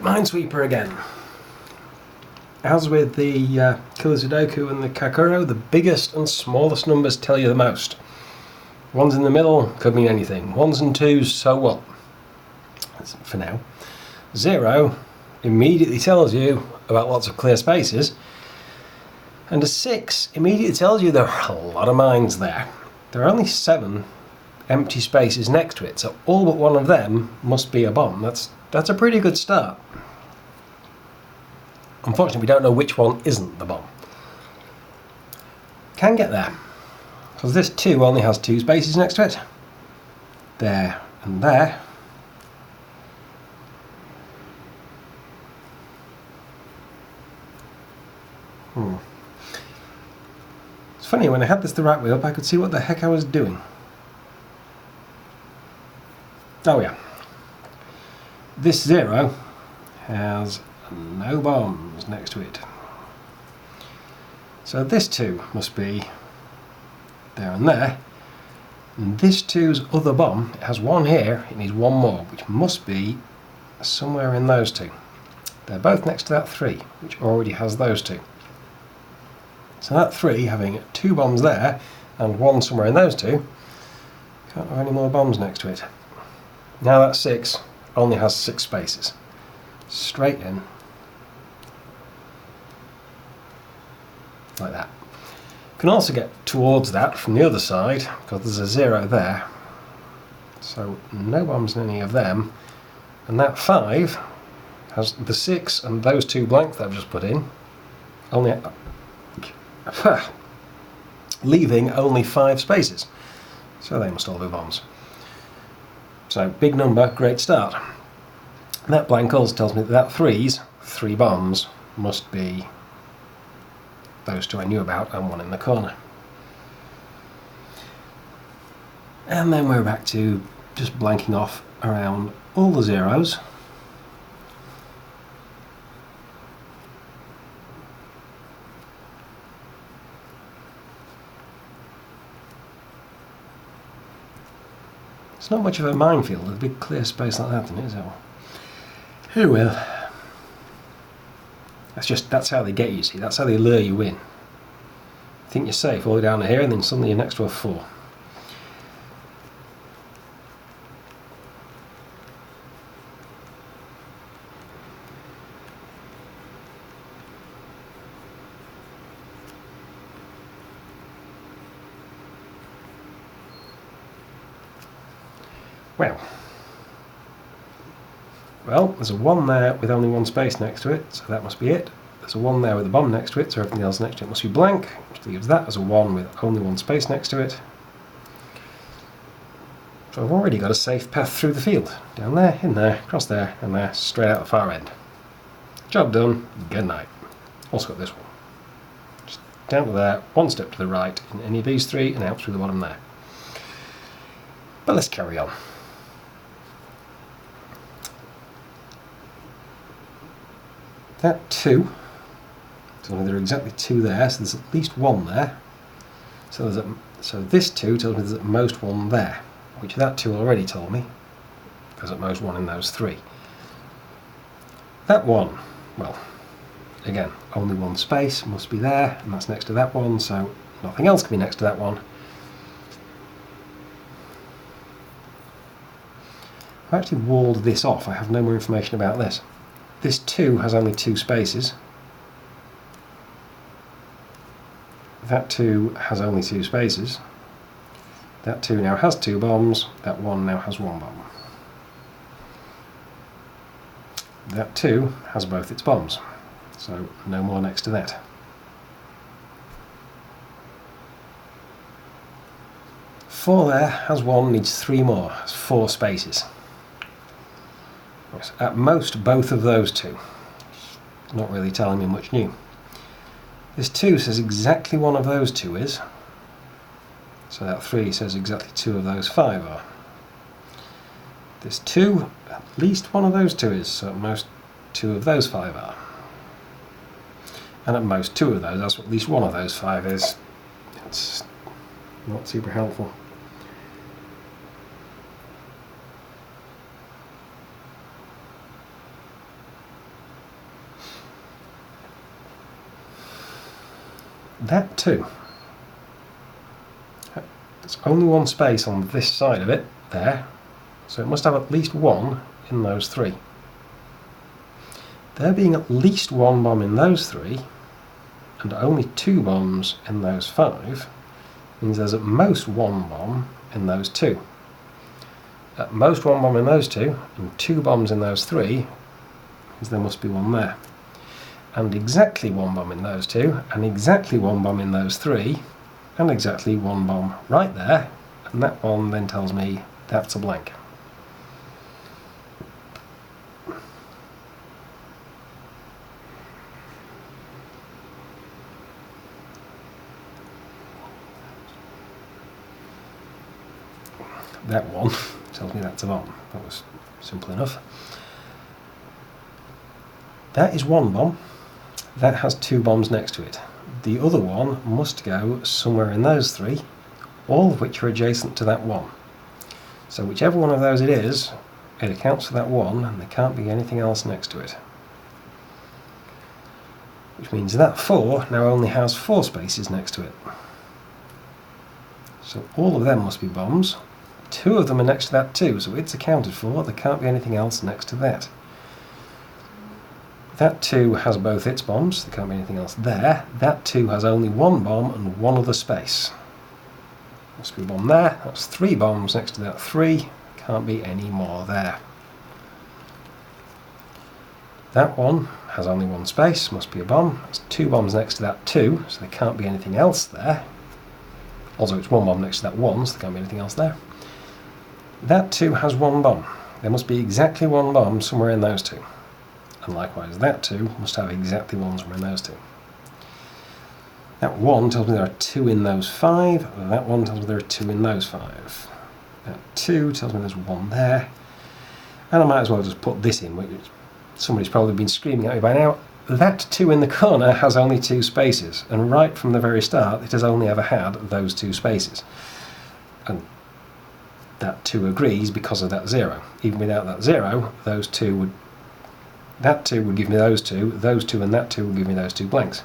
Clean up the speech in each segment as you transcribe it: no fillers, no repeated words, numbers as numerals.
Minesweeper again. As with the Killer Sudoku and the Kakuro, the biggest and smallest numbers tell you the most. Ones in the middle could mean anything. Ones and twos, so what? For now. 0 immediately tells you about lots of clear spaces. And a 6 immediately tells you there are a lot of mines there. There are only 7 empty spaces next to it, so all but one of them must be a bomb. That's a pretty good start. Unfortunately, we don't know which one isn't the bomb. Can get there, because this 2 only has 2 spaces next to it. There and there. It's funny, when I had this the right way up, I could see what the heck I was doing. Oh yeah. This 0 has no bombs next to it. So this 2 must be there and there. And this 2's other bomb, it has 1 here, it needs 1 more, which must be somewhere in those 2. They're both next to that 3, which already has those 2. So that 3 having 2 bombs there and 1 somewhere in those 2, can't have any more bombs next to it. Now that 6 only has 6 spaces. Straight in. Like that. You can also get towards that from the other side, because there's a 0 there. So no bombs in any of them. And that 5 has the 6 and those 2 blank that I've just put in. Only leaving only 5 spaces. So they must all be bombs. So big number, great start. That blank also tells me that that 3's 3 bombs must be those 2 I knew about and 1 in the corner. And then we're back to just blanking off around all the 0s. It's not much of a minefield with a big clear space like that, isn't it? Is it? Who will? That's how they get you, see. That's how they lure you in. You think you're safe all the way down here, and then suddenly you're next to a 4. Well, there's a 1 there with only 1 space next to it, so that must be it. There's a 1 there with a bomb next to it, so everything else next to it must be blank, which leaves that as a 1 with only 1 space next to it. So I've already got a safe path through the field. Down there, in there, across there, and there, straight out the far end. Job done, good night. Also got this one. Just down to there, 1 step to the right in any of these 3, and out through the bottom there. But let's carry on. That 2, so there are exactly 2 there, so there's at least 1 there. So this 2 tells me there's at most 1 there, which that 2 already told me there's at most 1 in those 3. That 1, well, again, only 1 space must be there, and that's next to that 1, so nothing else can be next to that 1. I've actually walled this off, I have no more information about this. This 2 has only 2 spaces. That 2 has only 2 spaces. That 2 now has 2 bombs. That 1 now has 1 bomb. That 2 has both its bombs. So no more next to that. Four there has 1, needs 3 more. Has 4 spaces. At most, both of those 2. Not really telling me much new. This 2 says exactly one of those 2 is. So that 3 says exactly 2 of those 5 are. This 2, at least one of those 2 is. So at most 2 of those 5 are. And at most 2 of those, that's what at least one of those 5 is. It's not super helpful. that 2. There's only one space on this side of it, there, so it must have at least 1 in those 3. There being at least 1 bomb in those 3, and only 2 bombs in those 5, means there's at most 1 bomb in those 2. At most 1 bomb in those 2, and 2 bombs in those 3, means there must be 1 there. And exactly 1 bomb in those 2, and exactly 1 bomb in those 3, and exactly 1 bomb right there, and that one then tells me that's a blank. That one tells me that's a bomb. That was simple enough. That is 1 bomb. That has 2 bombs next to it. The other one must go somewhere in those 3, all of which are adjacent to that 1. So whichever one of those it is, it accounts for that 1, and there can't be anything else next to it. Which means that 4 now only has 4 spaces next to it. So all of them must be bombs. 2 of them are next to that 2, so it's accounted for. There can't be anything else next to that. That 2 has both its bombs, there can't be anything else there. That 2 has only 1 bomb and 1 other space. Must be a bomb there, that's 3 bombs next to that 3, can't be any more there. That one has only 1 space, must be a bomb, that's 2 bombs next to that 2, so there can't be anything else there. Also it's 1 bomb next to that 1, so there can't be anything else there. That 2 has 1 bomb, there must be exactly 1 bomb somewhere in those 2. And likewise, that 2 must have exactly 1 somewhere in those 2. That 1 tells me there are 2 in those 5, and that 1 tells me there are 2 in those 5. That 2 tells me there's 1 there, and I might as well just put this in, which somebody's probably been screaming at me by now. That 2 in the corner has only 2 spaces, and right from the very start it has only ever had those 2 spaces. And that 2 agrees because of that 0. Even without that 0, those 2 would... That 2 would give me those 2 and that 2 would give me those 2 blanks.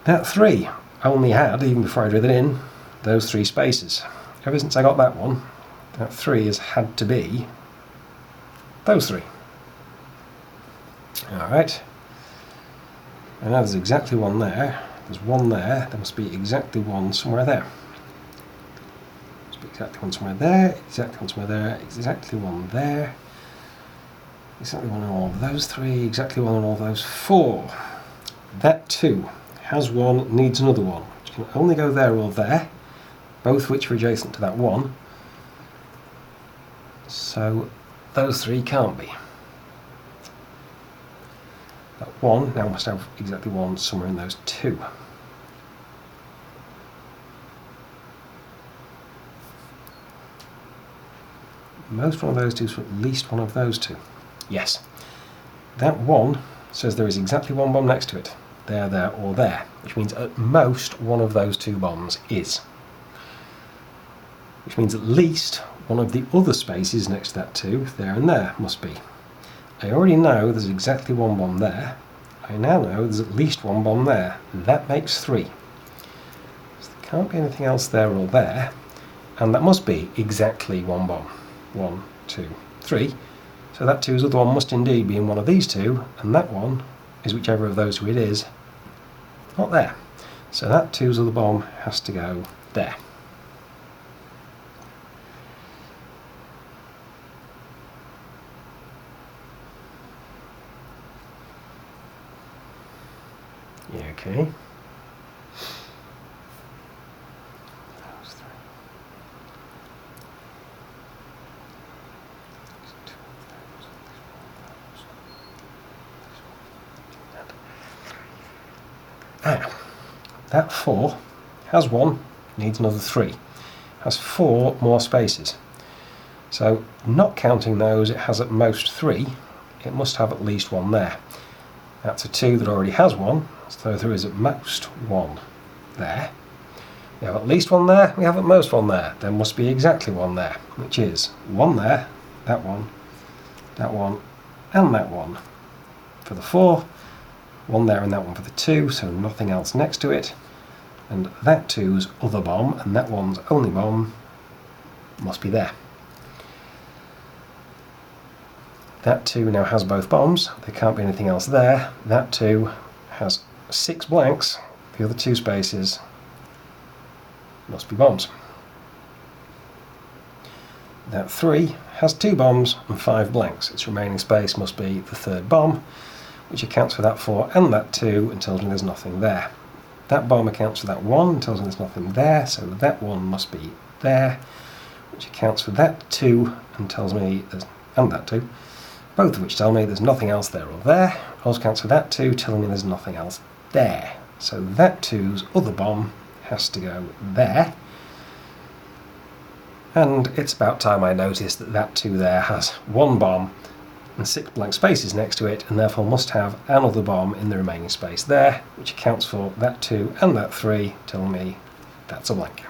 That 3 only had, even before I drew it in, those 3 spaces. Ever since I got that one, that 3 has had to be those 3. Alright. And now there's exactly 1 there. There's 1 there. There must be exactly 1 somewhere there. There must be exactly 1 somewhere there, exactly 1 somewhere there, exactly 1 there. Exactly 1 in all of those 3, exactly 1 in all of those 4. That 2 has 1, needs another 1, which can only go there or there, both which are adjacent to that 1. So those 3 can't be. That 1 now must have exactly 1 somewhere in those 2. Most one of those 2 is for at least one of those 2. Yes. That 1 says there is exactly 1 bomb next to it. There, there, or there. Which means at most one of those 2 bombs is. Which means at least one of the other spaces next to that 2, there and there, must be. I already know there's exactly 1 bomb there. I now know there's at least 1 bomb there. That makes 3. So there can't be anything else there or there. And that must be exactly 1 bomb. 1, 2, 3. So that 2's other one must indeed be in one of these 2, and that one is whichever of those 2 it is, not there. So that 2's other bomb has to go there. Yeah, okay. That 4 has 1, needs another 3. Has 4 more spaces. So, not counting those, it has at most 3. It must have at least 1 there. That's a 2 that already has 1, so there is at most 1 there. We have at least 1 there, we have at most 1 there. There must be exactly 1 there, which is 1 there, that 1, and that 1. For the 4, one there and that one for the 2, so nothing else next to it. And that 2's other bomb and that one's only bomb must be there. That 2 now has both bombs, there can't be anything else there. That 2 has 6 blanks, the other 2 spaces must be bombs. That 3 has 2 bombs and 5 blanks, its remaining space must be the 3rd bomb, which accounts for that 4 and that 2 and tells me there's nothing there. That bomb accounts for that 1 and tells me there's nothing there, so that 1 must be there, which accounts for that 2 and tells me there's, and that 2, both of which tell me there's nothing else there or there. Also accounts for that 2 telling me there's nothing else there. So that 2's other bomb has to go there. And it's about time I noticed that that 2 there has 1 bomb and 6 blank spaces next to it, and therefore must have another bomb in the remaining space there, which accounts for that 2 and that 3, telling me that's a blank.